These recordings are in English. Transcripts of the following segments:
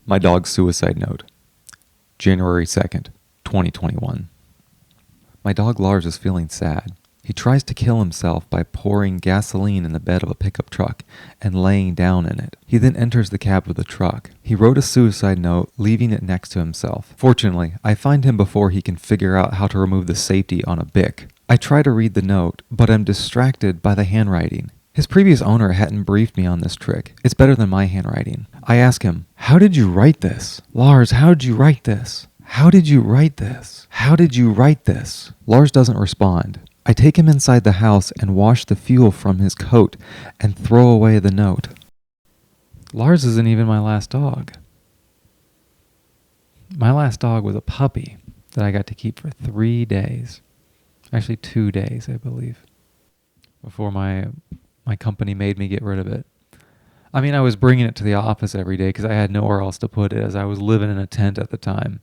My dog's suicide note. January 2nd, 2021. My dog Lars is feeling sad. He tries to kill himself by pouring gasoline in the bed of a pickup truck and laying down in it. He then enters the cab of the truck. He wrote a suicide note, leaving it next to himself. Fortunately, I find him before he can figure out how to remove the safety on a Bic. I try to read the note, but I'm distracted by the handwriting. His previous owner hadn't briefed me on this trick. It's better than my handwriting. I ask him, "How did you write this? Lars, how did you write this? How did you write this? How did you write this?" Lars doesn't respond. I take him inside the house and wash the fuel from his coat and throw away the note. Lars isn't even my last dog. My last dog was a puppy that I got to keep for 3 days. Actually 2 days, I believe, before my company made me get rid of it. I mean, I was bringing it to the office every day because I had nowhere else to put it, as I was living in a tent at the time.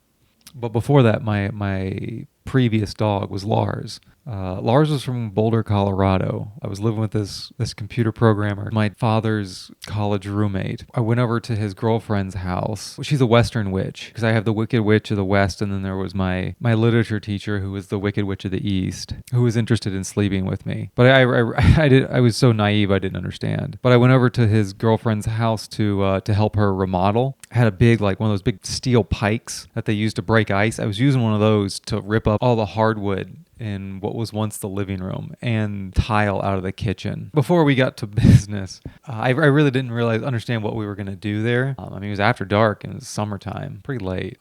But before that, my previous dog was Lars. Lars was from Boulder, Colorado. I was living with this computer programmer, my father's college roommate. I went over to his girlfriend's house. She's a Western witch, because I have the Wicked Witch of the West, and then there was my literature teacher, who was the Wicked Witch of the East, who was interested in sleeping with me. But I was so naive, I didn't understand. But I went over to his girlfriend's house to help her remodel. I had a big, one of those big steel pikes that they used to break ice. I was using one of those to rip up all the hardwood in what was once the living room and tile out of the kitchen. Before we got to business, I really didn't understand what we were going to do there. It was after dark and it was summertime, pretty late.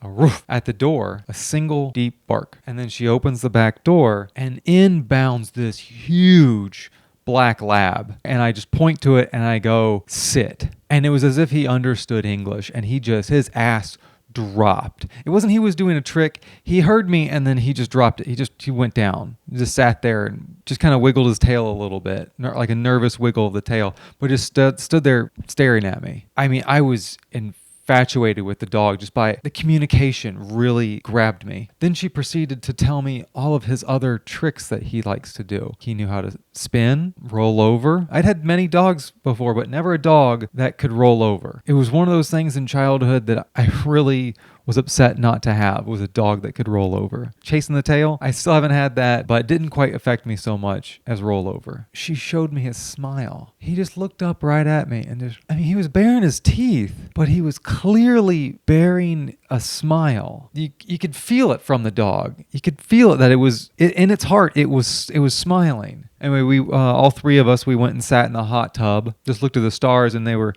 At the door, a single deep bark. And then she opens the back door and in bounds this huge black lab. And I just point to it and I go, "Sit." And it was as if he understood English and his ass dropped. It wasn't he was doing a trick. He heard me and then he just dropped it. He went down. He just sat there and just kind of wiggled his tail a little bit, like a nervous wiggle of the tail, but just stood there staring at me. I mean, I was infatuated with the dog. Just by the communication really grabbed me. Then she proceeded to tell me all of his other tricks that he likes to do. He knew how to spin, roll over. I'd had many dogs before, but never a dog that could roll over. It was one of those things in childhood that I really was upset not to have, was a dog that could roll over. Chasing the tail, I still haven't had that, but it didn't quite affect me so much as rollover. She showed me his smile. He just looked up right at me and he was baring his teeth, but he was clearly bearing a smile. You could feel it from the dog. You could feel it that in its heart, it was smiling. Anyway, we all three of us, we went and sat in the hot tub, just looked at the stars, and they were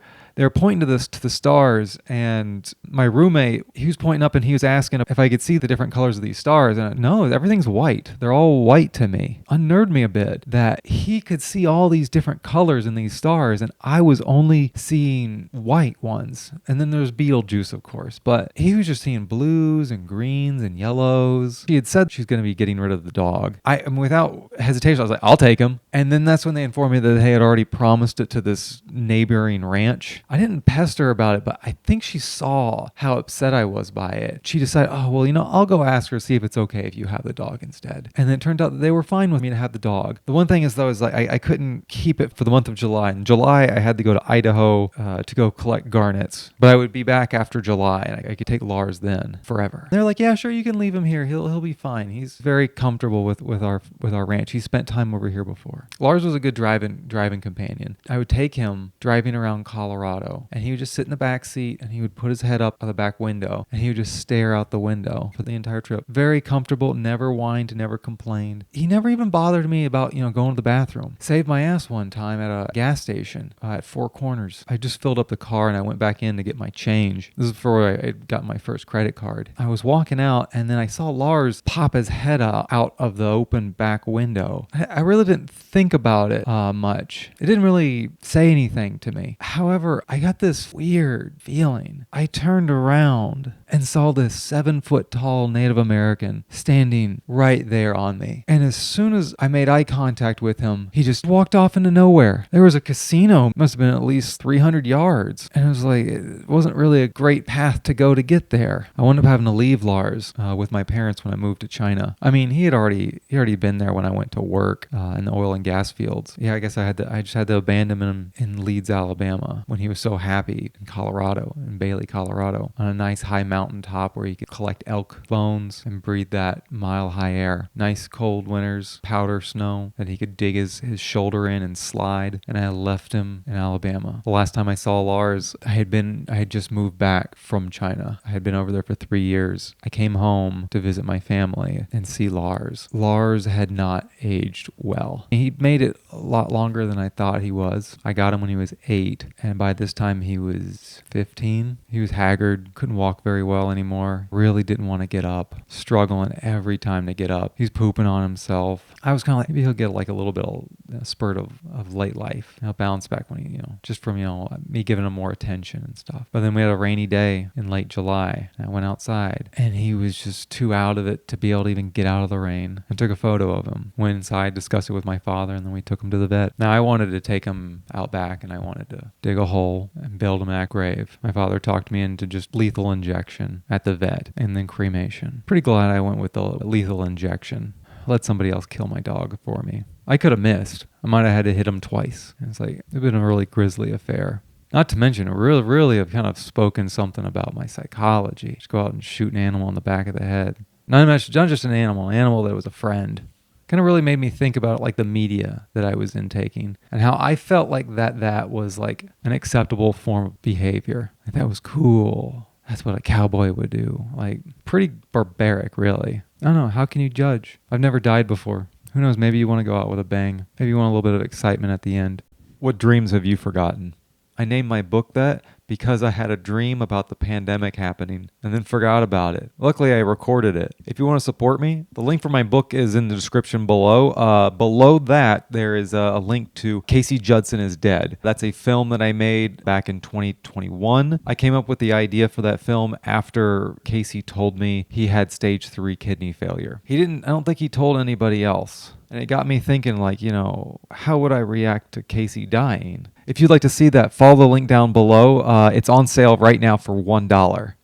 pointing to the stars, and my roommate, he was pointing up and he was asking if I could see the different colors of these stars, and no, everything's white. They're all white to me. Unnerved me a bit that he could see all these different colors in these stars, and I was only seeing white ones. And then there's Beetlejuice, of course, but he was just seeing blues and greens and yellows. She had said she's going to be getting rid of the dog. Without hesitation, I was like, "I'll take him." And then that's when they informed me that they had already promised it to this neighboring ranch. I didn't pester her about it, but I think she saw how upset I was by it. She decided, I'll go ask her, see if it's okay if you have the dog instead. And then it turned out that they were fine with me to have the dog. The one thing is, though, is I couldn't keep it for the month of July. In July, I had to go to Idaho to go collect garnets. But I would be back after July, and I could take Lars then forever. They're like, "Yeah, sure, you can leave him here. He'll be fine. He's very comfortable with our ranch. He spent time over here before." Lars was a good driving companion. I would take him driving around Colorado, and he would just sit in the back seat and he would put his head up on the back window and he would just stare out the window for the entire trip. Very comfortable, never whined, never complained. He never even bothered me about, going to the bathroom. Saved my ass one time at a gas station at Four Corners. I just filled up the car and I went back in to get my change. This is before I got my first credit card. I was walking out and then I saw Lars pop his head out of the open back window. I really didn't think about it much. It didn't really say anything to me. However, I got this weird feeling. I turned around and saw this 7-foot tall Native American standing right there on me. And as soon as I made eye contact with him, he just walked off into nowhere. There was a casino, must have been at least 300 yards. And it was like, it wasn't really a great path to go to get there. I wound up having to leave Lars with my parents when I moved to China. I mean, he had already been there when I went to work in the oil and gas fields. Yeah, I guess I just had to abandon him in Leeds, Alabama, when he was so happy in Bailey, Colorado, on a nice high mountain top where he could collect elk bones and breathe that mile-high air. Nice cold winters, powder snow that he could dig his shoulder in and slide. And I left him in Alabama. The last time I saw Lars, I had just moved back from China. I had been over there for 3 years. I came home to visit my family and see Lars. Lars had not aged well. He'd made it a lot longer than I thought he was. I got him when he was 8, and by this time he was 15. He was haggard, couldn't walk very well anymore, really didn't want to get up, struggling every time to get up. He's pooping on himself. I was kind of like, maybe he'll get like a little bit of a spurt of late life. He'll bounce back when he, just from, me giving him more attention and stuff. But then we had a rainy day in late July. I went outside and he was just too out of it to be able to even get out of the rain. I took a photo of him, went inside, discussed it with my father, and then we took him to the vet. Now I wanted to take him out back and I wanted to dig a hole and build him a grave. My father talked me into just lethal injection at the vet and then cremation. Pretty glad I went with the lethal injection. Let somebody else kill my dog for me. I could have missed. I might have had to hit him twice. It's like, it's been a really grisly affair. Not to mention, really have kind of spoken something about my psychology. Just go out and shoot an animal in the back of the head. Not just an animal that was a friend. Kind of really made me think about like the media that I was intaking and how I felt like that was like an acceptable form of behavior. Like that was cool. That's what a cowboy would do. Like pretty barbaric, really. I don't know. How can you judge? I've never died before. Who knows? Maybe you want to go out with a bang. Maybe you want a little bit of excitement at the end. What dreams have you forgotten? I named my book that because I had a dream about the pandemic happening and then forgot about it. Luckily, I recorded it. If you want to support me, the link for my book is in the description below. Below that, there is a link to Casey Judson is Dead. That's a film that I made back in 2021. I came up with the idea for that film after Casey told me he had stage 3 kidney failure. I don't think he told anybody else. And it got me thinking, like, how would I react to Casey dying? If you'd like to see that, follow the link down below. It's on sale right now for $1.